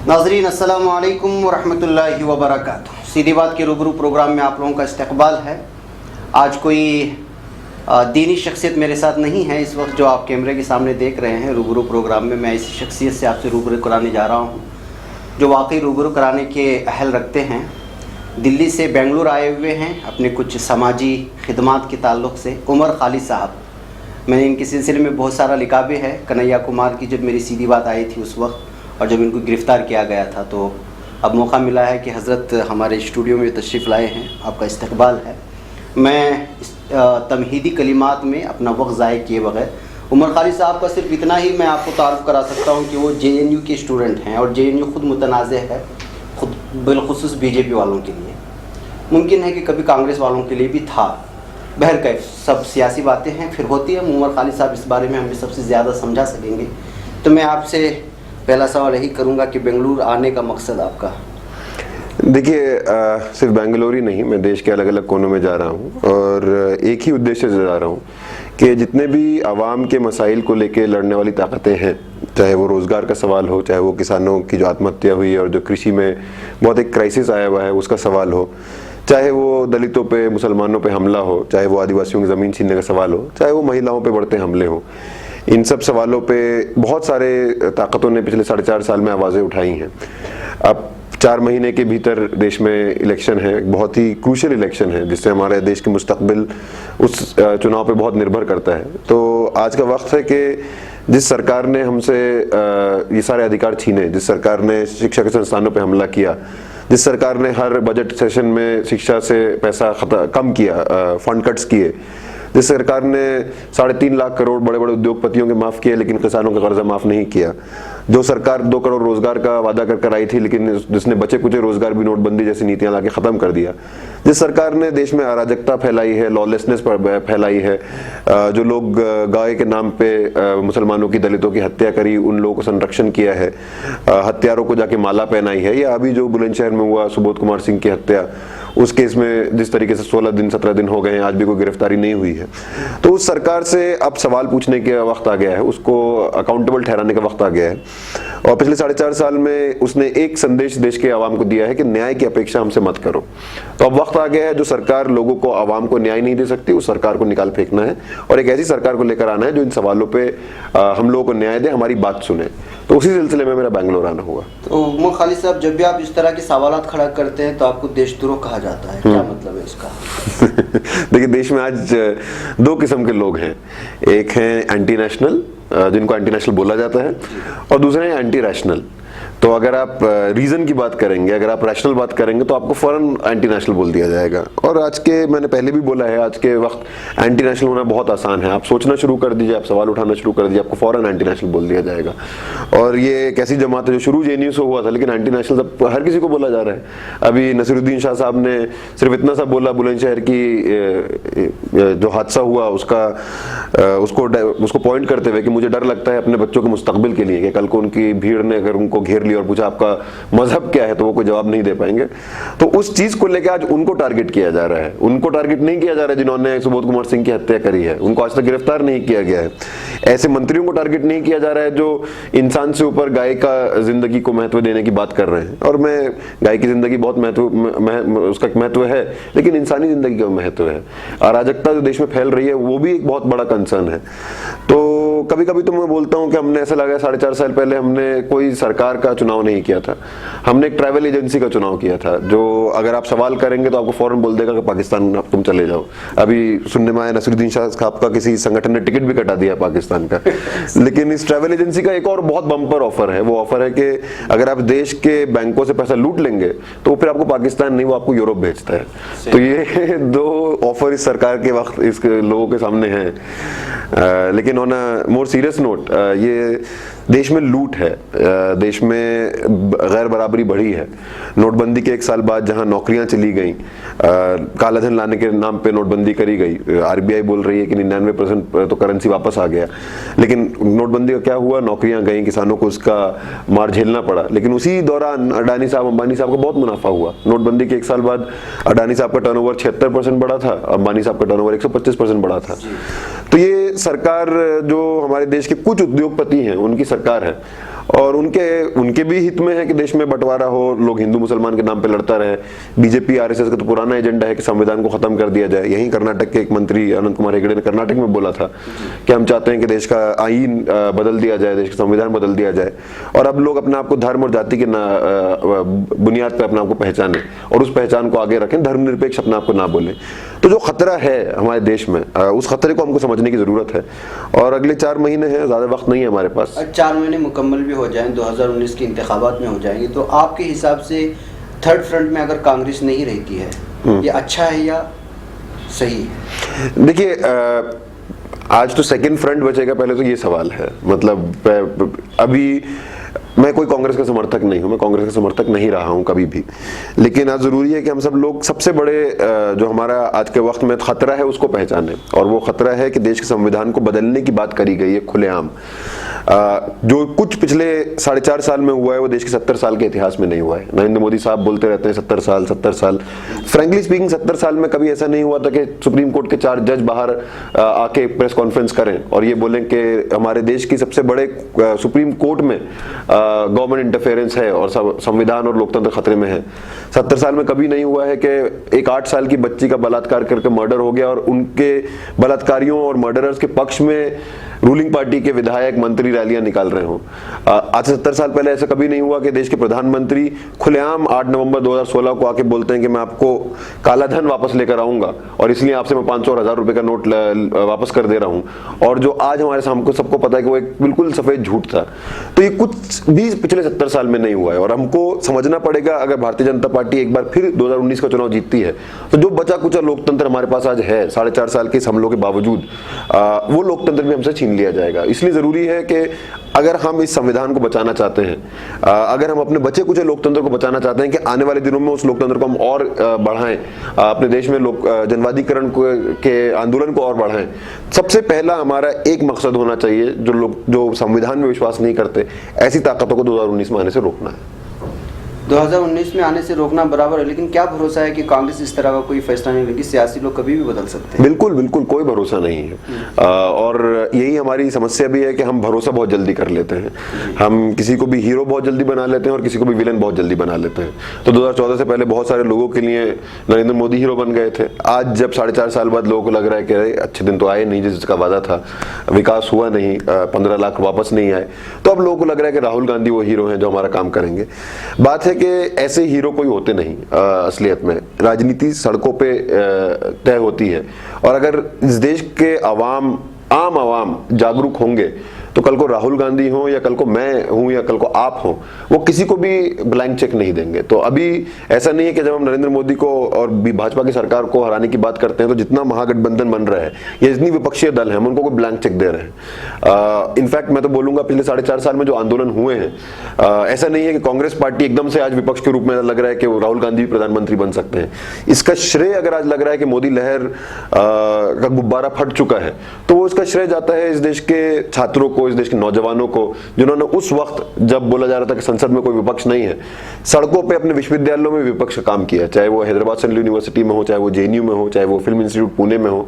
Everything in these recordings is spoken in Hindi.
नाज़रीन अस्सलामु अलैकुम वरहमतुल्लाहि वबरकातुहू। सीधी बात के रूबरू प्रोग्राम में आप लोगों का इस्तकबाल है। आज कोई दीनी शख्सियत मेरे साथ नहीं है इस वक्त, जो आप कैमरे के सामने देख रहे हैं रूबरू प्रोग्राम में। मैं इसी शख्सियत से आपसे रूबरू कराने जा रहा हूँ जो वाकई रूबरू कराने के अहल रखते हैं। दिल्ली से बेंगलुरु आए हुए हैं अपने कुछ समाजी खिदमात के ताल्लुक़ से। उमर खालिद साहब, मैंने इनके सिलसिले में बहुत सारा लिखा भी है। कन्हैया कुमार की जब मेरी सीधी बात आई थी उस वक्त, और जब इनको गिरफ़्तार किया गया था, तो अब मौका मिला है कि हज़रत हमारे स्टूडियो में तशरीफ़ लाए हैं। आपका इस्तकबाल है। मैं तमहीदी कलिमात में अपना वक्त ज़ाय किए बगैर उमर खालिद साहब का सिर्फ इतना ही मैं आपको तारुफ़ करा सकता हूँ कि वो JNU के स्टूडेंट हैं, और JNU ख़ुद मुतनाज़ है, ख़ुद बिलख़ुसूस BJP वालों के लिए। मुमकिन है कि कभी कांग्रेस वालों के लिए भी था। बहरकैफ सब सियासी बातें हैं, फिर होती है। उमर खालिद साहब इस बारे में हमें सबसे ज़्यादा समझा सकेंगे। तो मैं आपसे पहला सवाल यही करूंगा कि बेंगलुरु आने का मकसद आपका? देखिए, सिर्फ बेंगलुरु ही नहीं, मैं देश के अलग अलग कोनों में जा रहा हूँ और एक ही उद्देश्य से जा रहा हूँ कि जितने भी आवाम के मसाइल को लेके लड़ने वाली ताकतें हैं, चाहे वो रोज़गार का सवाल हो, चाहे वो किसानों की जो आत्महत्या हुई और जो कृषि में बहुत एक क्राइसिस आया हुआ है उसका सवाल हो, चाहे वो दलितों पे मुसलमानों पे हमला हो, चाहे वो आदिवासियों की ज़मीन छीनने का सवाल हो, चाहे वो महिलाओं पे बढ़ते हमले हो, इन सब सवालों पे बहुत सारे ताकतों ने पिछले 4.5 साल में आवाज़ें उठाई हैं। अब 4 महीने के भीतर देश में इलेक्शन है, बहुत ही क्रूशियल इलेक्शन है जिससे हमारे देश के मुस्तकबिल उस चुनाव पे बहुत निर्भर करता है। तो आज का वक्त है कि जिस सरकार ने हमसे ये सारे अधिकार छीने, जिस सरकार ने शिक्षा के संस्थानों पे हमला किया, जिस सरकार ने हर बजट सेशन में शिक्षा से पैसा कम किया, फंड कट्स किए, जिस सरकार ने 3.5 लाख करोड़ बड़े बड़े उद्योगपतियों के माफ़ किए लेकिन किसानों का कर्जा माफ़ नहीं किया, जो सरकार 2 करोड़ रोज़गार का वादा कर आई थी लेकिन जिसने बचे कुचे रोज़गार भी नोटबंदी जैसी नीतियां लाके ख़त्म कर दिया, जिस सरकार ने देश में अराजकता फैलाई है, लॉलेसनेस फैलाई है, जो लोग गाय के नाम पे मुसलमानों की, दलितों की हत्या करी, उन लोगों को संरक्षण किया है, हत्यारों को जाके माला पहनाई है, या अभी जो बुलंदशहर में हुआ सुबोध कुमार सिंह की हत्या, उस केस में जिस तरीके से 16 दिन 17 दिन हो गए हैं, आज भी कोई गिरफ्तारी नहीं हुई है। तो उस सरकार से अब सवाल पूछने का वक्त आ गया है, उसको अकाउंटेबल ठहराने का वक्त आ गया है। और पिछले 4.5 साल में उसने एक संदेश देश के आवाम को दिया है कि न्याय की अपेक्षा हमसे मत करो। तो अब वक्त आ गया है, जो सरकार लोगों को, आवाम को न्याय नहीं दे सकती, उस सरकार को निकाल फेंकना है और एक ऐसी सरकार को लेकर आना है जो इन सवालों पे हम लोगों को न्याय दे, हमारी बात सुने। तो उसी सिलसिले में मेरा बेंगलुरु आना हुआ। तो उमर खालिद साहब, जब भी आप इस तरह के सवालात खड़ा करते हैं तो आपको देशद्रोह कहा जाता है, क्या मतलब है इसका? देखिए, देश में आज 2 किस्म के लोग हैं। एक हैं एंटी नेशनल, जिनको एंटी नेशनल बोला जाता है, और दूसरे हैं एंटी रैशनल। तो अगर आप रीज़न की बात करेंगे, अगर आप रैशनल बात करेंगे तो आपको फ़ौरन एंटी नेशनल बोल दिया जाएगा। और आज के, मैंने पहले भी बोला है, आज के वक्त एंटी नेशनल होना बहुत आसान है। आप सोचना शुरू कर दीजिए, आप सवाल उठाना शुरू कर दीजिए, आपको फ़ौरन एंटी नेशनल बोल दिया जाएगा। और ये एक ऐसी जमात है जो शुरू JNU से हुआ था, लेकिन एंटी नेशनल सब हर किसी को बोला जा रहा है। अभी नसीरुद्दीन शाह साहब ने सिर्फ इतना सा बोला, बुलंदशहर की जो हादसा हुआ उसको पॉइंट करते हुए कि मुझे डर लगता है अपने बच्चों के मुस्तकबिल के लिए कि कल को उनकी भीड़ ने अगर उनको घेर लिया और पूछा आपका मजहब क्या है, तो वो कोई जवाब नहीं दे पाएंगे। तो उस चीज को लेकर आज उनको टारगेट किया जा रहा है। उनको टारगेट नहीं किया जा रहा है जिन्होंने सुबोध कुमार सिंह की हत्या करी है, उनको आज तक गिरफ्तार नहीं किया गया है। ऐसे मंत्रियों को टारगेट नहीं किया जा रहा है जो इंसान से ऊपर गाय का जिंदगी को महत्व देने की बात कर रहे हैं। और मैं, गाय की जिंदगी बहुत उसका महत्व है, लेकिन इंसानी जिंदगी का महत्व है। अराजकता जो देश में फैल रही है वो भी एक बहुत बड़ा कंसर्न है। तो कभी कभी तो मैं बोलता हूँ कि हमने, ऐसा लगा 4.5 साल पहले हमने कोई सरकार का चुनाव नहीं किया था, हमने एक ट्रैवल एजेंसी का चुनाव किया था, जो अगर आप सवाल करेंगे तो आपको फौरन बोल देगा कि पाकिस्तान अब तुम चले जाओ। अभी सुनने में आया नसीरुद्दीन शाह साहब का किसी संगठन ने टिकट भी कटा दिया पाकिस्तान का। लेकिन इस ट्रैवल एजेंसी का एक और बहुत बम्पर ऑफर है। वो ऑफर है कि अगर आप देश के बैंकों से पैसा लूट लेंगे तो फिर आपको पाकिस्तान नहीं, वो आपको यूरोप भेजता है। तो ये 2 ऑफर इस सरकार के वक्त इस लोगों के सामने हैं। लेकिन on a more serious note, ये देश में लूट है, देश में गैर बराबरी बढ़ी है। नोटबंदी के 1 साल बाद जहां नौकरियां चली गई, कालाधन लाने के नाम पे नोटबंदी करी गई, RBI बोल रही है कि 99% तो करेंसी वापस आ गया, लेकिन नोटबंदी का क्या हुआ, नौकरियां गई, किसानों को उसका मार झेलना पड़ा। लेकिन उसी दौरान अडानी साहब, अंबानी साहब का बहुत मुनाफा हुआ। नोटबंदी के 1 साल बाद अडानी साहब का टर्नओवर 76% बढ़ा था, अंबानी साहब का टर्नओवर 125% बढ़ा था। तो ये सरकार, जो हमारे देश के कुछ उद्योगपति हैं, उनकी सरकार है। और उनके भी हित में है कि देश में बंटवारा हो, लोग हिंदू मुसलमान के नाम पे लड़ता रहे। बीजेपी आरएसएस का तो पुराना एजेंडा है कि संविधान को खत्म कर दिया जाए। यहीं कर्नाटक के एक मंत्री अनंत कुमार हेगड़े ने कर्नाटक में बोला था कि हम चाहते हैं कि देश का आईन बदल दिया जाए, देश का संविधान बदल दिया जाए, और अब लोग अपने आप को धर्म और जाति के बुनियाद पर अपने आप को पहचाने और उस पहचान को आगे रखें, धर्मनिरपेक्ष अपने आप को ना बोले। तो जो खतरा है हमारे देश में, उस खतरे को हमको समझने की जरूरत है, और अगले 4 महीने हैं, ज्यादा वक्त नहीं है हमारे पास। 4 महीने मुकम्मल भी हो जाएं, 2019 के इंतखाबात में हो जाएंगे, तो आपके हिसाब से थर्ड फ्रंट में अगर कांग्रेस नहीं रहती है, ये अच्छा है या सही है? देखिए, आज तो सेकंड फ्रंट बचेगा, पहले तो ये सवाल है। मतलब अभी मैं कोई कांग्रेस का समर्थक नहीं हूं, मैं कांग्रेस का समर्थक नहीं रहा हूं कभी भी, लेकिन आज जरूरी है कि हम सब लोग सबसे बड़े जो हमारा आज के वक्त में खतरा है उसको पहचाने, और वो खतरा है कि देश के संविधान को बदलने की बात करी गई है खुलेआम। जो कुछ पिछले 4.5 साल में हुआ है वो देश के 70 साल के इतिहास में नहीं हुआ है। नरेंद्र मोदी साहब बोलते रहते हैं 70 साल 70 साल। फ्रेंकली स्पीकिंग 70 साल में कभी ऐसा नहीं हुआ था कि सुप्रीम कोर्ट के 4 जज बाहर आके प्रेस कॉन्फ्रेंस करें और ये बोलें कि हमारे देश की सबसे बड़े सुप्रीम कोर्ट में गवर्नमेंट इंटरफेरेंस है और संविधान और लोकतंत्र खतरे में है। 70 साल में कभी नहीं हुआ है कि एक 8 साल की बच्ची का बलात्कार करके मर्डर हो गया और उनके बलात्कारियों और मर्डरर्स के पक्ष में रूलिंग पार्टी के विधायक मंत्री रैलियां निकाल रहे हों। आज से 70 साल पहले ऐसा कभी नहीं हुआ कि देश के प्रधानमंत्री खुलेआम 8 नवंबर 2016 को आके बोलते हैं कि मैं आपको काला धन वापस लेकर आऊंगा और इसलिए आपसे मैं 500 और 1000 रुपए का नोट वापस कर दे रहा हूं। और जो आज हमारे सामने सबको पता है कि वो एक बिल्कुल सफेद झूठ था। तो ये कुछ भी पिछले 70 साल में नहीं हुआ है, और हमको समझना पड़ेगा अगर भारतीय जनता पार्टी एक बार फिर 2019 का चुनाव जीतती है तो जो बचा कुचा लोकतंत्र हमारे पास आज है 4.5 साल के इस हमलों के बावजूद, वो लोकतंत्र भी हमसे छीन लिया जाएगा। इसलिए जरूरी है कि अगर हम इस संविधान को बचाना चाहते हैं, अगर हम अपने बचे कुछ लोकतंत्र को बचाना चाहते हैं कि आने वाले दिनों में उस लोकतंत्र को हम और बढ़ाएं, अपने देश में जनवादीकरण के आंदोलन को और बढ़ाएं, सबसे पहला हमारा एक मकसद होना चाहिए, जो लोग जो संविधान में विश्वास नहीं करते ऐसी ताकतों को 2019 में आने से रोकना है। 2019 में आने से रोकना बराबर है, लेकिन क्या भरोसा है कि कांग्रेस इस तरह का कोई फैसला नहीं लेगी? सियासी लोग कभी भी बदल सकते हैं। बिल्कुल बिल्कुल कोई भरोसा नहीं है, और यही हमारी समस्या भी है कि हम भरोसा बहुत जल्दी कर लेते हैं। हम किसी को भी हीरो बहुत जल्दी बना लेते हैं और किसी को भी विलन बहुत जल्दी बना लेते हैं। तो 2014 से पहले बहुत सारे लोगों के लिए नरेंद्र मोदी हीरो बन गए थे। आज जब 4.5 साल बाद लोगों को लग रहा है कि अच्छे दिन तो आए नहीं, जिसका वादा था, विकास हुआ नहीं, 15 लाख वापस नहीं आए, तो अब लोगों को लग रहा है कि राहुल गांधी वो हीरो हैं जो हमारा काम करेंगे। बात है कि ऐसे हीरो कोई होते नहीं। असलियत में राजनीति सड़कों पे तय होती है, और अगर इस देश के आम आवाम जागरूक होंगे तो कल को राहुल गांधी हो या कल को मैं हूं या कल को आप हो, वो किसी को भी ब्लैंक चेक नहीं देंगे। तो अभी ऐसा नहीं है कि जब हम नरेंद्र मोदी को और भाजपा की सरकार को हराने की बात करते हैं तो जितना महागठबंधन बन रहा है या जितनी विपक्षीय दल है हम उनको कोई ब्लैंक चेक दे रहे हैं। इनफैक्ट मैं तो बोलूंगा पिछले 4.5 साल में जो आंदोलन हुए हैं, ऐसा नहीं है कि कांग्रेस पार्टी एकदम से आज विपक्ष के रूप में लग रहा है कि राहुल गांधी भी प्रधानमंत्री बन सकते हैं। इसका श्रेय अगर आज लग रहा है कि मोदी लहर का गुब्बारा फट चुका है तो वो इसका श्रेय जाता है इस देश के छात्रों को, इस देश के नौजवानों को, जिन्होंने उस वक्त जब बोला जा रहा था कि संसद में कोई विपक्ष नहीं है, सड़कों पे अपने विश्वविद्यालयों में विपक्ष का काम किया, चाहे वो हैदराबाद सेंट्रल यूनिवर्सिटी में हो, चाहे वो जेएनयू में हो, चाहे वो फिल्म इंस्टीट्यूट पुणे में हो।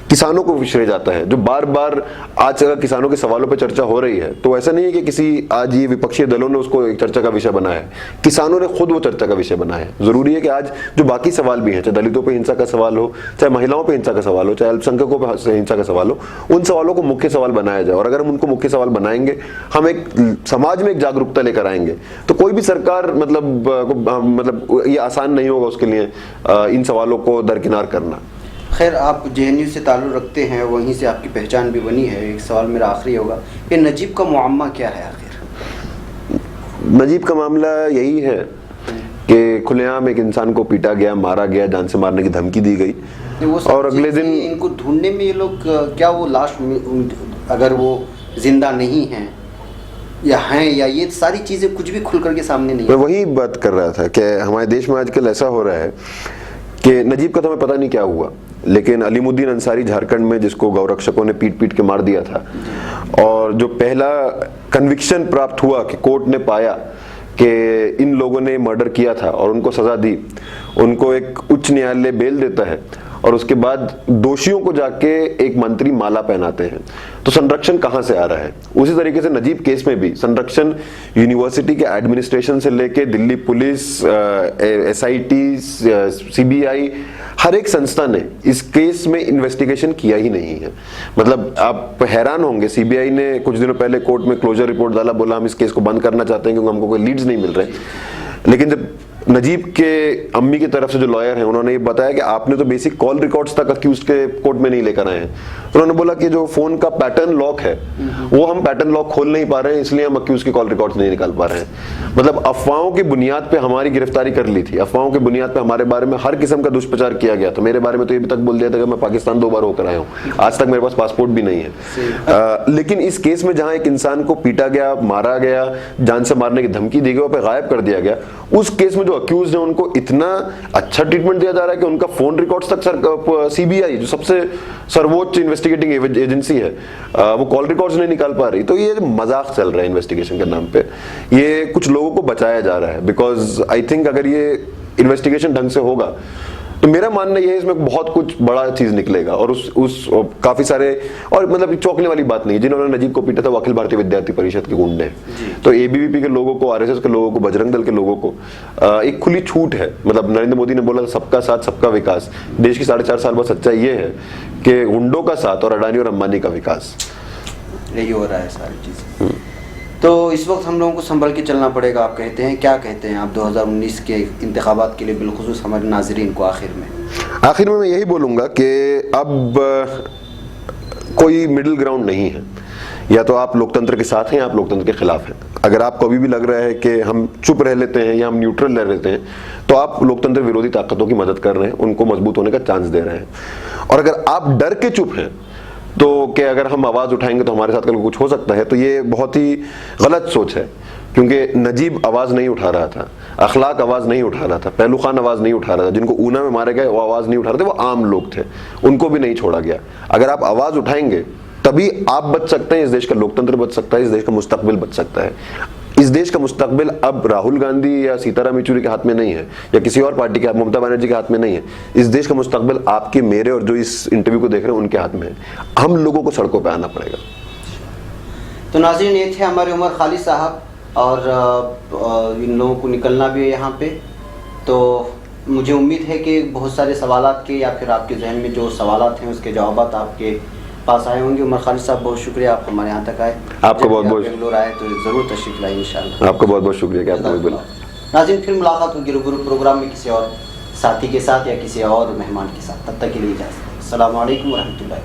किसानों को श्रेय जाता है जो बार बार आज अगर किसानों के सवालों पर चर्चा हो रही है तो ऐसा नहीं है कि किसी आज ये विपक्षी दलों ने उसको एक चर्चा का विषय बनाया है, किसानों ने खुद वो चर्चा का विषय बनाया है। जरूरी है कि आज जो बाकी सवाल भी हैं, चाहे दलितों पर हिंसा का सवाल हो, चाहे महिलाओं पर हिंसा का सवाल हो, चाहे अल्पसंख्यकों पर हिंसा का सवाल हो, उन सवालों को मुख्य सवाल बनाया जाए। और अगर हम उनको मुख्य सवाल बनाएंगे, हम एक समाज में एक जागरूकता लेकर आएंगे, तो कोई भी सरकार मतलब ये आसान नहीं होगा उसके लिए इन सवालों को दरकिनार करना। खैर, आप जेएनयू से ताल्लुक़ रखते हैं, वहीं से आपकी पहचान भी बनी है। एक सवाल मेरा आखिरी होगा कि नजीब का मुअम्मा क्या है आखिर? नजीब का मामला यही है कि खुलेआम एक इंसान को पीटा गया, मारा गया, जान से मारने की धमकी दी गई, और अगले दिन इनको ढूंढने में ये लोग क्या वो लाश अगर वो जिंदा नहीं हैं या हैं, या ये सारी चीज़ें कुछ भी खुल करके सामने नहीं? मैं वही बात कर रहा था कि हमारे देश में आजकल ऐसा हो रहा है कि नजीब का तो हमें पता नहीं क्या हुआ, लेकिन अलीमुद्दीन अंसारी झारखंड में जिसको गौरक्षकों ने पीट पीट के मार दिया था, और जो पहला कन्विक्शन प्राप्त हुआ कि कोर्ट ने पाया कि इन लोगों ने मर्डर किया था और उनको सजा दी, उनको एक उच्च न्यायालय बेल देता है और उसके बाद दोषियों को जाके एक मंत्री माला पहनाते हैं, तो संरक्षण कहां से आ रहा है? उसी तरीके से नजीब केस में भी संरक्षण यूनिवर्सिटी के एडमिनिस्ट्रेशन से लेके दिल्ली पुलिस, SIT, CBI, हर एक संस्था ने इस केस में इन्वेस्टिगेशन किया ही नहीं है। मतलब आप हैरान होंगे, CBI ने कुछ दिनों पहले कोर्ट में क्लोजर रिपोर्ट डाला, बोला हम इस केस को बंद करना चाहते हैं क्योंकि हमको कोई लीड्स नहीं मिल रहे। लेकिन जब नजीब के अम्मी की तरफ से जो लॉयर हैं उन्होंने ये बताया कि आपने तो बेसिक कॉल रिकॉर्ड्स तक अक्यूज के कोर्ट में नहीं लेकर आए हैं, तो उन्होंने बोला कि जो फोन का पैटर्न लॉक है वो हम पैटर्न लॉक खोल नहीं पा रहे हैं, इसलिए हम अक्यूज के कॉल रिकॉर्ड्स नहीं निकाल पा रहे हैं। मतलब अफवाहों की बुनियाद पे हमारी गिरफ्तारी कर ली थी, अफवाहों की बुनियाद पे हमारे बारे में हर किस्म का दुष्प्रचार किया गया। तो मेरे बारे में तो ये भी तक बोल दिया था कि मैं पाकिस्तान 2 बार होकर आया हूँ, आज तक मेरे पास पासपोर्ट भी नहीं है। लेकिन इस केस में जहां एक इंसान को पीटा गया, मारा गया, जान से मारने की धमकी दी गई, वहां पे गायब कर दिया गया, उस केस में जो अक्यूज है उनको इतना अच्छा ट्रीटमेंट दिया जा रहा है कि उनका फोन रिकॉर्ड्स तक CBI जो सबसे सर्वोच्च इन्वेस्टिगेटिंग एजेंसी है वो कॉल रिकॉर्ड्स नहीं निकाल पा रही। तो ये मजाक चल रहा है इन्वेस्टिगेशन के नाम पे, ये कुछ लोगों को बचाया जा रहा है। बिकॉज आई थिंक अगर ये इन्वेस्टिगेशन ढंग से होगा तो मेरा मानना यह है इसमें बहुत कुछ बड़ा चीज निकलेगा। और उस काफी सारे, और मतलब चौंकने वाली बात नहीं है, जिन्होंने नजीब को पीटा था वो अखिल भारतीय विद्यार्थी परिषद के गुंडे हैं। तो ABVP के लोगों को, RSS के लोगों को, बजरंग दल के लोगों को एक खुली छूट है। मतलब नरेंद्र मोदी ने बोला सबका साथ सबका विकास, देश की 4.5 साल बाद सच्चाई ये है कि गुंडों का साथ और अडानी और अंबानी का विकास, यही हो रहा है सारी चीजें। तो इस वक्त हम लोगों को संभल के चलना पड़ेगा, आप कहते हैं। क्या कहते हैं आप 2019 के इंतखाबात के लिए बिलखुसूस हमारे नाजरीन को? आखिर में मैं यही बोलूँगा कि अब कोई मिडिल ग्राउंड नहीं है, या तो आप लोकतंत्र के साथ हैं या आप लोकतंत्र के खिलाफ हैं। अगर आपको अभी भी लग रहा है कि हम चुप रह लेते हैं या हम न्यूट्रल रह लेते हैं तो आप लोकतंत्र विरोधी ताकतों की मदद कर रहे हैं, उनको मजबूत होने का चांस दे रहे हैं। और अगर आप डर के चुप हैं तो कि अगर हम आवाज उठाएंगे तो हमारे साथ कल कुछ हो सकता है, तो ये बहुत ही गलत सोच है। क्योंकि नजीब आवाज नहीं उठा रहा था, अखलाक आवाज नहीं उठा रहा था, पहलू खान आवाज नहीं उठा रहा था, जिनको ऊना में मारे गए वो आवाज नहीं उठा रहे थे, वो आम लोग थे, उनको भी नहीं छोड़ा गया। अगर आप आवाज उठाएंगे तभी आप बच सकते हैं, इस देश का लोकतंत्र बच सकता है, इस देश का मुस्तकबिल बच सकता है। इस देश का मुस्तकबिल अब राहुल गांधी या सीताराम येचुरी के हाथ में नहीं है, या किसी और पार्टी के, ममता बनर्जी के हाथ में नहीं है। इस देश का मुस्तकबिल आपके, मेरे और जो इस इंटरव्यू को देख रहे हैं उनके हाथ में है। हम लोगों को सड़कों पर आना पड़ेगा। तो नाज़रीन, ये थे हमारे उमर खालिद साहब, और इन लोगों को निकलना भी है यहाँ पे। तो मुझे उम्मीद है कि बहुत सारे सवालात के, या फिर आपके जहन में जो सवालात हैं उसके जवाबात आपके पास आए होंगे। उमर खालिद साहब, बहुत शुक्रिया आप हमारे यहाँ तक आए। आपको बहुत बहुत बेंगलोर आए तो ज़रूर तशरीफ लाइए इंशाल्लाह। आपको बहुत बहुत शुक्रिया कि आपने बोला। नाज़रीन, फिर मुलाकात होगी रूबरू प्रोग्राम में किसी और साथी के साथ या किसी और मेहमान के साथ। तब तक के लिए इजाज़त। अस्सलामु अलैकुम व रहमतुल्लाहि।